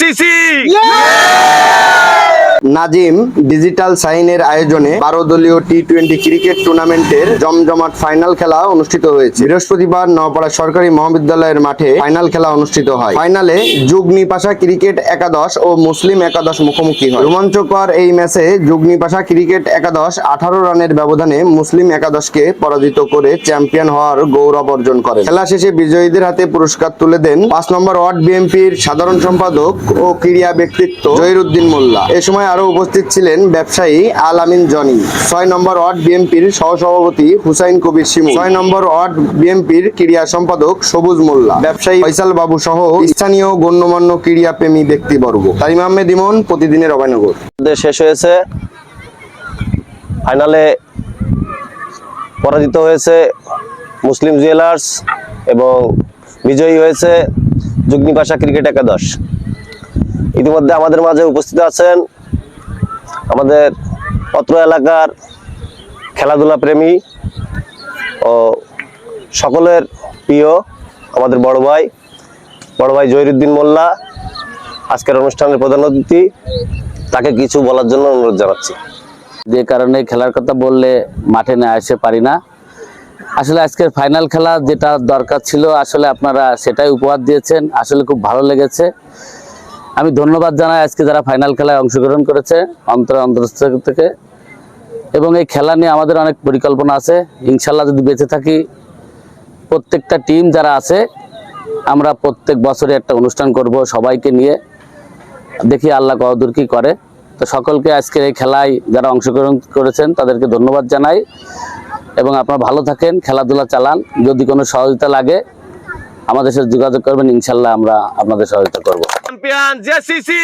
JCC Nazim digital সাইনের আয়োজনে 12 দলীয় টি20 ক্রিকেট টুর্নামেন্টের জমজমাট ফাইনাল খেলা অনুষ্ঠিত হয়েছে। বৃহস্পতিবার নওপাড়া সরকারি মহাবিদ্যালয়ের মাঠে ফাইনাল খেলা অনুষ্ঠিত হয়। ফাইনালে যুগনিপাশা ক্রিকেট একাদশ ও মুসলিম একাদশ মুখোমুখি হয়। রোমাঞ্চকর এই ম্যাচে যুগনিপাশা ক্রিকেট একাদশ 18 রানের ব্যবধানে মুসলিম একাদশকে পরাজিত করে চ্যাম্পিয়ন হওয়ার গৌরব অর্জন করে। খেলা শেষে বিজয়ীদের হাতে পুরস্কার তুলে দেন 5 নম্বর ওয়ার্ড বিএনপির সাধারণ সম্পাদক ও ক্রীড়া ব্যক্তিত্ব জহিরুদ্দিন মোল্লা। এ সময় আরো উপস্থিত ছিলেন ব্যবসায়ী আল আমিন জনি, 6 নম্বর ওয়ার্ড বিএনপির সহসভাপতি হুসাইন কবির শিমু, 6 নম্বর ওয়ার্ড বিএনপির ক্রীড়া সম্পাদক সবুজ মোল্লা, ব্যবসায়ী ফয়সাল বাবু সহ স্থানীয় গণ্যমান্য ক্রীড়া প্রেমী ব্যক্তিবর্গ। তারিম আহমেদ ইমন, প্রতিদিনের অভয়নগর। শেষ হয়েছে, ফাইনালে পরাজিত হয়েছে মুসলিম জুয়েলার্স এবং বিজয়ী হয়েছে যুগনিপাশা ক্রিকেট একাদশ। ইতিমধ্যে আমাদের মাঝে উপস্থিত আছেন আমাদের অত্র এলাকার খেলাধুলা প্রেমী ও সকলের প্রিয় আমাদের বড় ভাই জহিরুদ্দিন মোল্লা, আজকের অনুষ্ঠানের প্রধান অতিথি। তাকে কিছু বলার জন্য অনুরোধ জানাচ্ছি। যে কারণে খেলার কথা বললে মাঠে না আসতে পারি না। আসলে আজকের ফাইনাল খেলা যেটা দরকার ছিল, আসলে আপনারা সেটাই উপহার দিয়েছেন। আসলে খুব ভালো লেগেছে। আমি ধন্যবাদ জানাই আজকে যারা ফাইনাল খেলায় অংশগ্রহণ করেছে অন্তরস্থল থেকে। এবং এই খেলা নিয়ে আমাদের অনেক পরিকল্পনা আছে। ইনশাল্লাহ যদি বেঁচে থাকি, প্রত্যেকটা টিম যারা আছে আমরা প্রত্যেক বছরে একটা অনুষ্ঠান করব সবাইকে নিয়ে, দেখি আল্লাহ কতদূর কি করে। তো সকলকে আজকের এই খেলায় যারা অংশগ্রহণ করেছেন তাদেরকে ধন্যবাদ জানাই। এবং আপনারা ভালো থাকেন, খেলাধুলা চালান। যদি কোনো সহযোগিতা লাগে আমাদের সাথে যোগাযোগ করবেন, ইনশাল্লাহ আমরা আপনাদের সহযোগিতা করব। Champion JCC